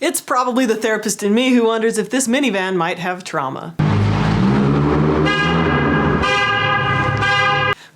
It's probably the therapist in me who wonders if this minivan might have trauma.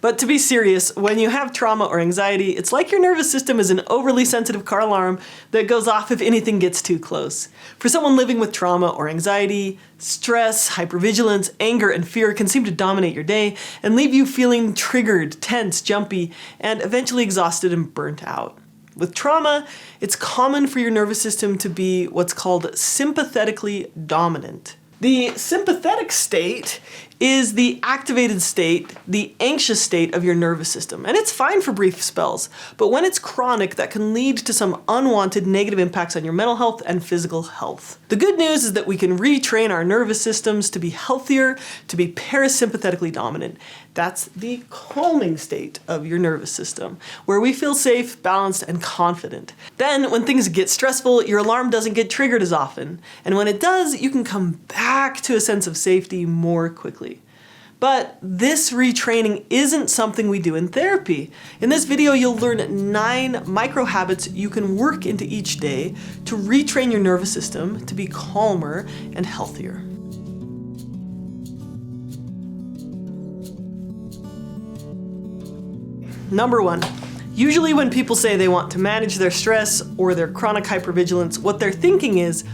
But to be serious, when you have trauma or anxiety, it's like your nervous system is an overly sensitive car alarm that goes off if anything gets too close. For someone living with trauma or anxiety, stress, hypervigilance, anger, and fear can seem to dominate your day and leave you feeling triggered, tense, jumpy, and eventually exhausted and burnt out. With trauma, it's common for your nervous system to be what's called sympathetically dominant. The sympathetic state is the activated state, the anxious state of your nervous system. And it's fine for brief spells, but when it's chronic, that can lead to some unwanted negative impacts on your mental health and physical health. The good news is that we can retrain our nervous systems to be healthier, to be parasympathetically dominant. That's the calming state of your nervous system, where we feel safe, balanced, and confident. Then, when things get stressful, your alarm doesn't get triggered as often. And when it does, you can come back to a sense of safety more quickly. But this retraining isn't something we do in therapy. In this video, you'll learn 9 micro habits you can work into each day to retrain your nervous system to be calmer and healthier. Number 1. Usually when people say they want to manage their stress or their chronic hypervigilance, what they're thinking is,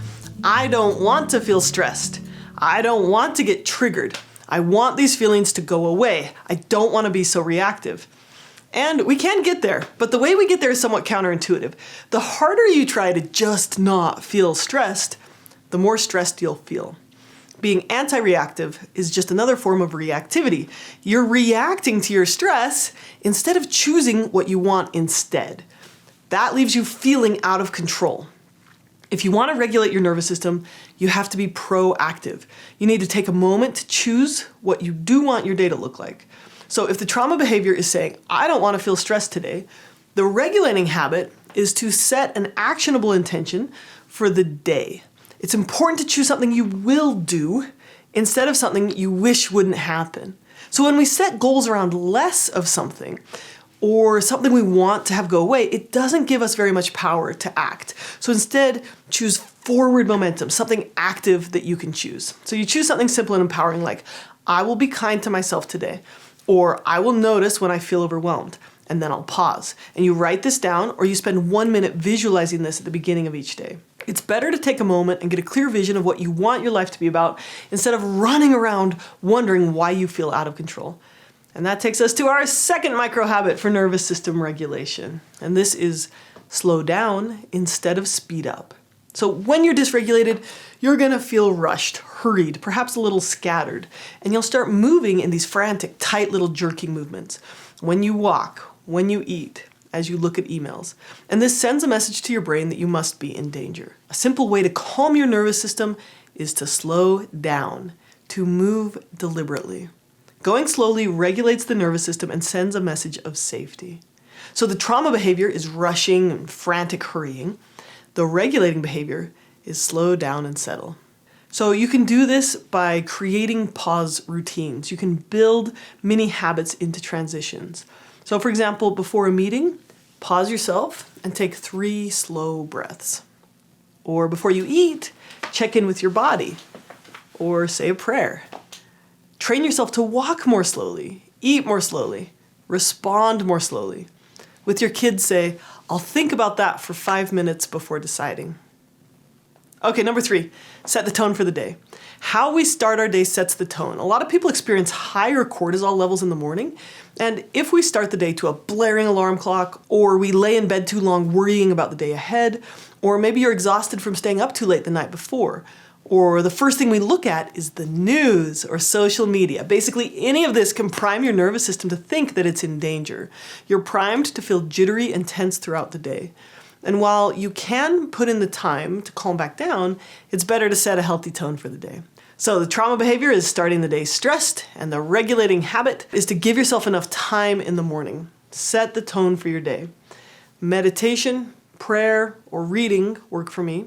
I don't want to feel stressed. I don't want to get triggered. I want these feelings to go away. I don't want to be so reactive. And we can get there, but the way we get there is somewhat counterintuitive. The harder you try to just not feel stressed, the more stressed you'll feel. Being anti-reactive is just another form of reactivity. You're reacting to your stress instead of choosing what you want instead. That leaves you feeling out of control. If you want to regulate your nervous system, you have to be proactive. You need to take a moment to choose what you do want your day to look like. So if the trauma behavior is saying, I don't want to feel stressed today, the regulating habit is to set an actionable intention for the day. It's important to choose something you will do instead of something you wish wouldn't happen. So when we set goals around less of something, or something we want to have go away, it doesn't give us very much power to act. So instead, choose forward momentum, something active that you can choose. So you choose something simple and empowering like, I will be kind to myself today, or I will notice when I feel overwhelmed, and then I'll pause. And you write this down, or you spend 1 minute visualizing this at the beginning of each day. It's better to take a moment and get a clear vision of what you want your life to be about instead of running around wondering why you feel out of control. And that takes us to our second micro habit for nervous system regulation. And this is slow down instead of speed up. So when you're dysregulated, you're gonna feel rushed, hurried, perhaps a little scattered, and you'll start moving in these frantic, tight little jerking movements. When you walk, when you eat, as you look at emails. And this sends a message to your brain that you must be in danger. A simple way to calm your nervous system is to slow down, to move deliberately. Going slowly regulates the nervous system and sends a message of safety. So the trauma behavior is rushing and frantic hurrying. The regulating behavior is slow down and settle. So you can do this by creating pause routines. You can build mini habits into transitions. So for example, before a meeting, pause yourself and take 3 slow breaths. Or before you eat, check in with your body or say a prayer. Train yourself to walk more slowly, eat more slowly, respond more slowly. With your kids, say, I'll think about that for 5 minutes before deciding. Okay, number 3, set the tone for the day. How we start our day sets the tone. A lot of people experience higher cortisol levels in the morning, and if we start the day to a blaring alarm clock, or we lay in bed too long worrying about the day ahead, or maybe you're exhausted from staying up too late the night before, or the first thing we look at is the news or social media. Basically, any of this can prime your nervous system to think that it's in danger. You're primed to feel jittery and tense throughout the day. And while you can put in the time to calm back down, it's better to set a healthy tone for the day. So the trauma behavior is starting the day stressed, and the regulating habit is to give yourself enough time in the morning. Set the tone for your day. Meditation, prayer, or reading work for me.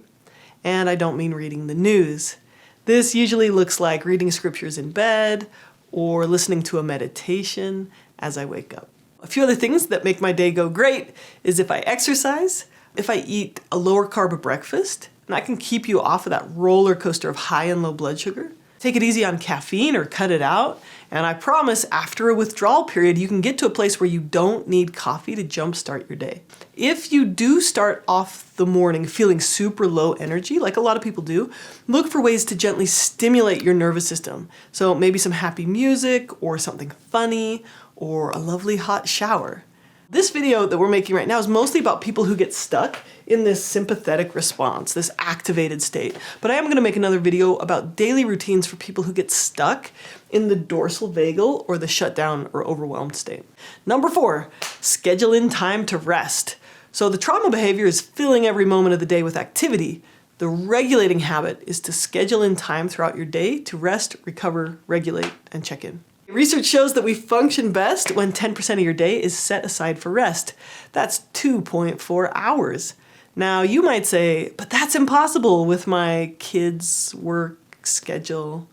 And I don't mean reading the news. This usually looks like reading scriptures in bed or listening to a meditation as I wake up. A few other things that make my day go great is if I exercise, if I eat a lower carb breakfast, And that can keep you off of that roller coaster of high and low blood sugar. Take it easy on caffeine or cut it out. And I promise after a withdrawal period, you can get to a place where you don't need coffee to jumpstart your day. If you do start off the morning feeling super low energy, like a lot of people do, look for ways to gently stimulate your nervous system. So maybe some happy music or something funny or a lovely hot shower. This video that we're making right now is mostly about people who get stuck in this sympathetic response, this activated state. But I am going to make another video about daily routines for people who get stuck in the dorsal vagal or the shutdown or overwhelmed state. Number 4, schedule in time to rest. So the trauma behavior is filling every moment of the day with activity. The regulating habit is to schedule in time throughout your day to rest, recover, regulate, and check in. Research shows that we function best when 10% of your day is set aside for rest. That's 2.4 hours. Now you might say, but that's impossible with my kids' work schedule.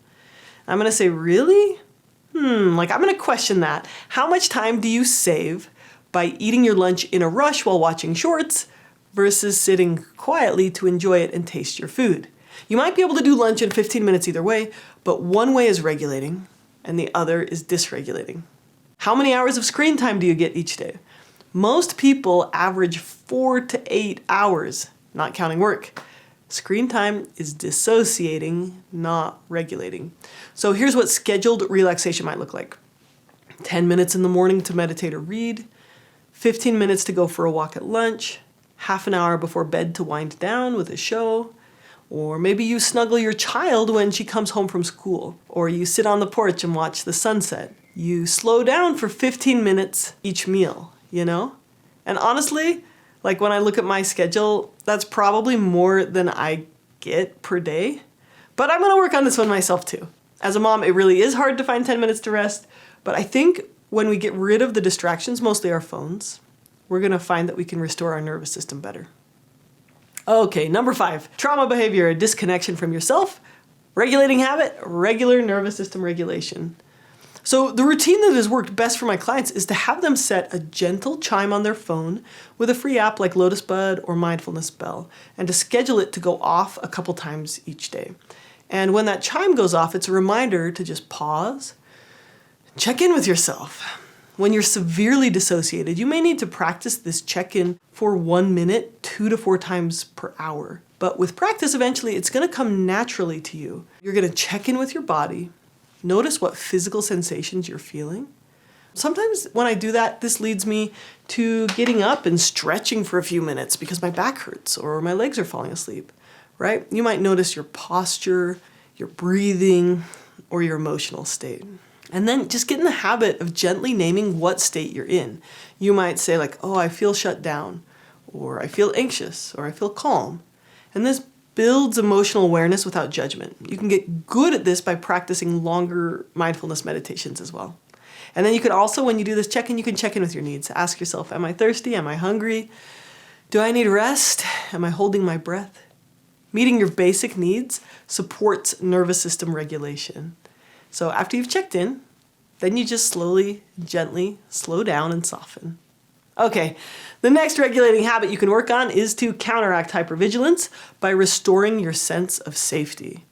I'm gonna say, really? I'm gonna question that. How much time do you save by eating your lunch in a rush while watching shorts versus sitting quietly to enjoy it and taste your food? You might be able to do lunch in 15 minutes either way, but one way is regulating and the other is dysregulating. How many hours of screen time do you get each day? Most people average 4 to 8 hours, not counting work. Screen time is dissociating, not regulating. So here's what scheduled relaxation might look like. 10 minutes in the morning to meditate or read, 15 minutes to go for a walk at lunch, half an hour before bed to wind down with a show, or maybe you snuggle your child when she comes home from school, or you sit on the porch and watch the sunset. You slow down for 15 minutes each meal, you know? And honestly, like when I look at my schedule, that's probably more than I get per day. But I'm gonna work on this one myself too. As a mom, it really is hard to find 10 minutes to rest, but I think when we get rid of the distractions, mostly our phones, we're gonna find that we can restore our nervous system better. Okay, number 5, trauma behavior, a disconnection from yourself, regulating habit, regular nervous system regulation. So the routine that has worked best for my clients is to have them set a gentle chime on their phone with a free app like Lotus Bud or Mindfulness Bell, and to schedule it to go off a couple times each day. And when that chime goes off, it's a reminder to just pause, check in with yourself. When you're severely dissociated, you may need to practice this check-in for 1 minute, 2 to 4 times per hour. But with practice, eventually, it's gonna come naturally to you. You're gonna check in with your body, notice what physical sensations you're feeling. Sometimes when I do that, this leads me to getting up and stretching for a few minutes because my back hurts or my legs are falling asleep, right? You might notice your posture, your breathing, or your emotional state. And then just get in the habit of gently naming what state you're in. You might say like, oh, I feel shut down, or I feel anxious, or I feel calm. And this builds emotional awareness without judgment. You can get good at this by practicing longer mindfulness meditations as well. And then you can also, when you do this check-in, you can check in with your needs. Ask yourself, am I thirsty? Am I hungry? Do I need rest? Am I holding my breath? Meeting your basic needs supports nervous system regulation. So after you've checked in, then you just slowly, gently slow down and soften. Okay, the next regulating habit you can work on is to counteract hypervigilance by restoring your sense of safety.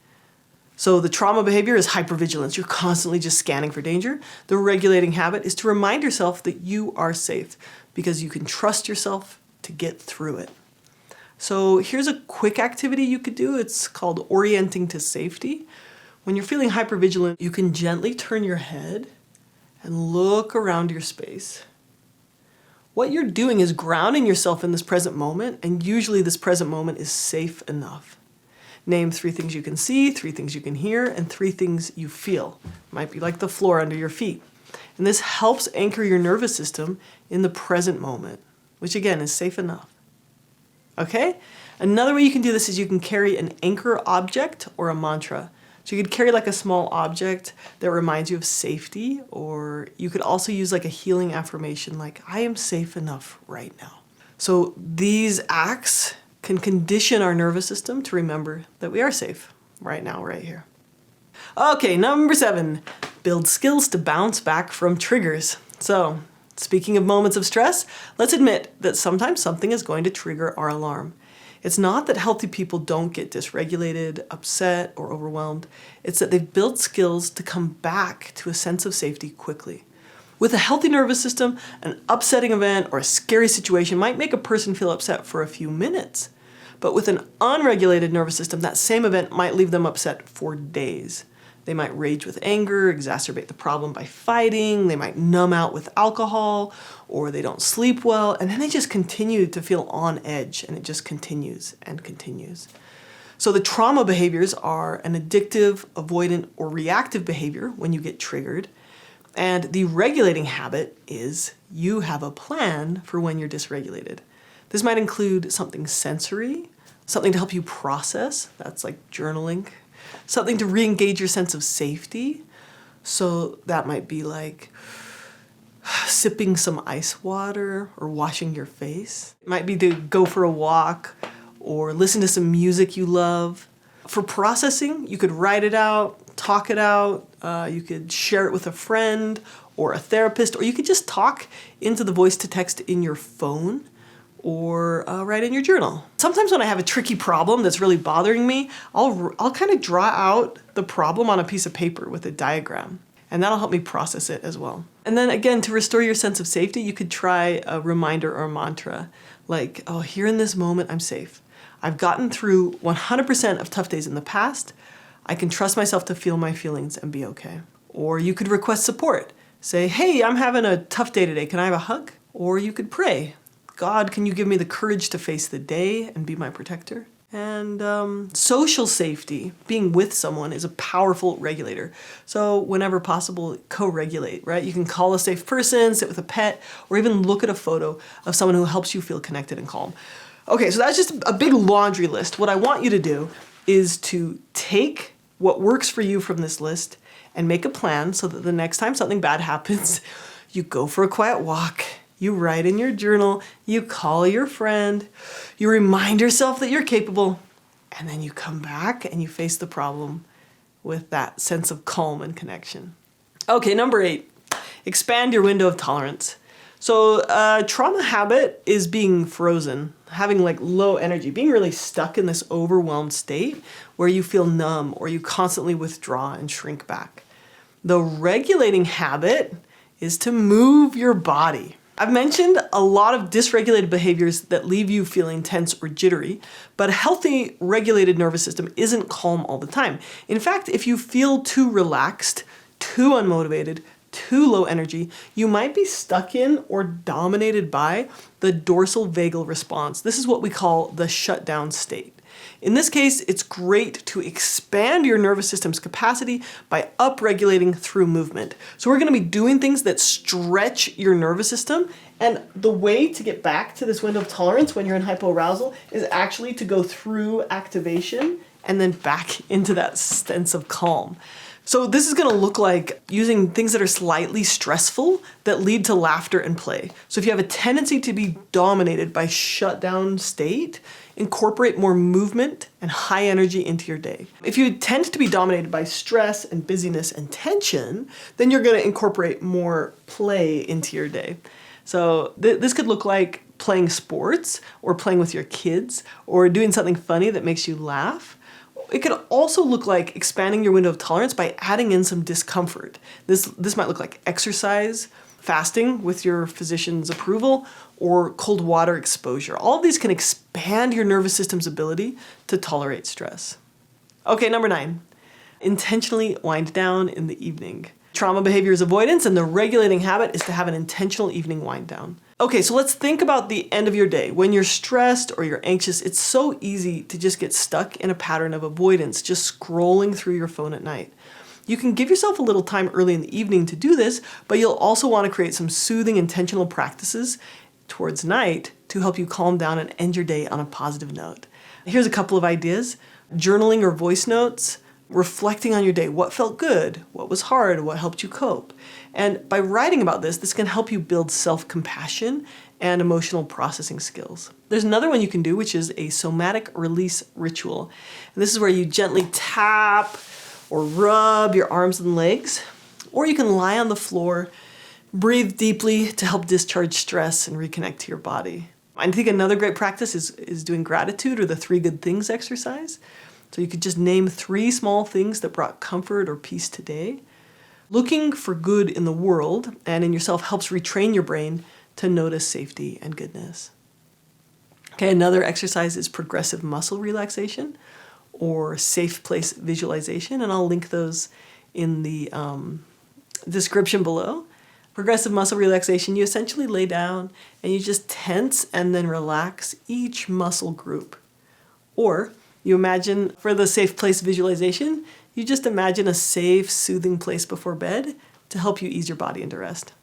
So the trauma behavior is hypervigilance. You're constantly just scanning for danger. The regulating habit is to remind yourself that you are safe because you can trust yourself to get through it. So here's a quick activity you could do. It's called orienting to safety. When you're feeling hypervigilant, you can gently turn your head and look around your space. What you're doing is grounding yourself in this present moment, and usually this present moment is safe enough. Name 3 things you can see, 3 things you can hear, and 3 things you feel. Might be like the floor under your feet. And this helps anchor your nervous system in the present moment, which again is safe enough. Okay? Another way you can do this is you can carry an anchor object or a mantra. So you could carry like a small object that reminds you of safety, or you could also use like a healing affirmation like, I am safe enough right now. So these acts can condition our nervous system to remember that we are safe right now, right here. Okay, number 7, build skills to bounce back from triggers. So speaking of moments of stress, let's admit that sometimes something is going to trigger our alarm. It's not that healthy people don't get dysregulated, upset, or overwhelmed. It's that they've built skills to come back to a sense of safety quickly. With a healthy nervous system, an upsetting event or a scary situation might make a person feel upset for a few minutes. But with an unregulated nervous system, that same event might leave them upset for days. They might rage with anger, exacerbate the problem by fighting, they might numb out with alcohol, or they don't sleep well, and then they just continue to feel on edge, and it just continues and continues. So the trauma behaviors are an addictive, avoidant, or reactive behavior when you get triggered, and the regulating habit is you have a plan for when you're dysregulated. This might include something sensory, something to help you process, that's like journaling, something to re-engage your sense of safety. So that might be like sipping some ice water or washing your face. It might be to go for a walk or listen to some music you love. For processing, you could write it out, talk it out, you could share it with a friend or a therapist, or you could just talk into the voice to text in your phone or write in your journal. Sometimes when I have a tricky problem that's really bothering me, I'll kind of draw out the problem on a piece of paper with a diagram, and that'll help me process it as well. And then again, to restore your sense of safety, you could try a reminder or a mantra, like, oh, here in this moment, I'm safe. I've gotten through 100% of tough days in the past. I can trust myself to feel my feelings and be okay. Or you could request support. Say, hey, I'm having a tough day today. Can I have a hug? Or you could pray. God, can you give me the courage to face the day and be my protector? And social safety, being with someone, is a powerful regulator. So whenever possible, co-regulate, right? You can call a safe person, sit with a pet, or even look at a photo of someone who helps you feel connected and calm. Okay, so that's just a big laundry list. What I want you to do is to take what works for you from this list and make a plan so that the next time something bad happens, you go for a quiet walk, you write in your journal, you call your friend, you remind yourself that you're capable, and then you come back and you face the problem with that sense of calm and connection. Okay, number 8, expand your window of tolerance. So trauma habit is being frozen, having like low energy, being really stuck in this overwhelmed state where you feel numb or you constantly withdraw and shrink back. The regulating habit is to move your body. I've mentioned a lot of dysregulated behaviors that leave you feeling tense or jittery, but a healthy regulated nervous system isn't calm all the time. In fact, if you feel too relaxed, too unmotivated, too low energy, you might be stuck in or dominated by the dorsal vagal response. This is what we call the shutdown state. In this case, it's great to expand your nervous system's capacity by upregulating through movement. So we're going to be doing things that stretch your nervous system, and the way to get back to this window of tolerance when you're in hypoarousal is actually to go through activation and then back into that sense of calm. So this is going to look like using things that are slightly stressful that lead to laughter and play. So if you have a tendency to be dominated by shutdown state, incorporate more movement and high energy into your day. If you tend to be dominated by stress and busyness and tension, then you're going to incorporate more play into your day. So this could look like playing sports or playing with your kids or doing something funny that makes you laugh. It could also look like expanding your window of tolerance by adding in some discomfort. This might look like exercise, fasting with your physician's approval, or cold water exposure. All of these can expand your nervous system's ability to tolerate stress. Okay, number 9, intentionally wind down in the evening. Trauma behavior is avoidance, and the regulating habit is to have an intentional evening wind down. Okay, so let's think about the end of your day. When you're stressed or you're anxious, it's so easy to just get stuck in a pattern of avoidance, just scrolling through your phone at night. You can give yourself a little time early in the evening to do this, but you'll also want to create some soothing, intentional practices towards night to help you calm down and end your day on a positive note. Here's a couple of ideas. Journaling or voice notes, reflecting on your day. What felt good? What was hard? What helped you cope? And by writing about this can help you build self-compassion and emotional processing skills. There's another one you can do, which is a somatic release ritual. And this is where you gently tap or rub your arms and legs, or you can lie on the floor, breathe deeply to help discharge stress and reconnect to your body. I think another great practice is doing gratitude or the 3 good things exercise. So you could just name 3 small things that brought comfort or peace today. Looking for good in the world and in yourself helps retrain your brain to notice safety and goodness. Okay, another exercise is progressive muscle relaxation or safe place visualization, and I'll link those in the description below. Progressive muscle relaxation, you essentially lay down and you just tense and then relax each muscle group. Or you imagine, for the safe place visualization, you just imagine a safe, soothing place before bed to help you ease your body into rest.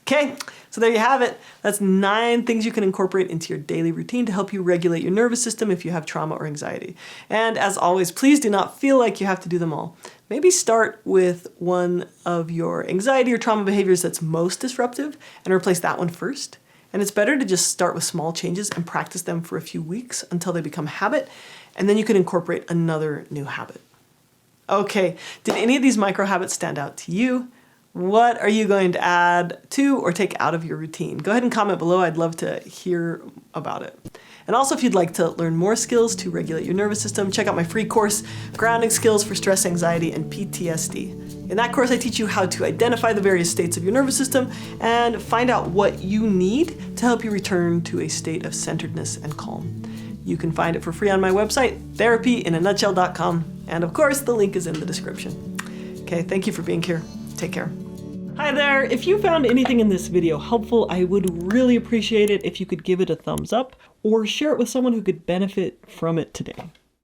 Okay, so there you have it. That's 9 things you can incorporate into your daily routine to help you regulate your nervous system if you have trauma or anxiety. And as always, please do not feel like you have to do them all. Maybe start with one of your anxiety or trauma behaviors that's most disruptive and replace that one first. And it's better to just start with small changes and practice them for a few weeks until they become habit, and then you can incorporate another new habit. Okay, did any of these micro habits stand out to you? What are you going to add to or take out of your routine? Go ahead and comment below. I'd love to hear about it. And also, if you'd like to learn more skills to regulate your nervous system, check out my free course, Grounding Skills for Stress, Anxiety, and PTSD. In that course, I teach you how to identify the various states of your nervous system and find out what you need to help you return to a state of centeredness and calm. You can find it for free on my website, therapyinanutshell.com. And of course, the link is in the description. Okay, thank you for being here. Take care. Hi there. If you found anything in this video helpful, I would really appreciate it if you could give it a thumbs up or share it with someone who could benefit from it today.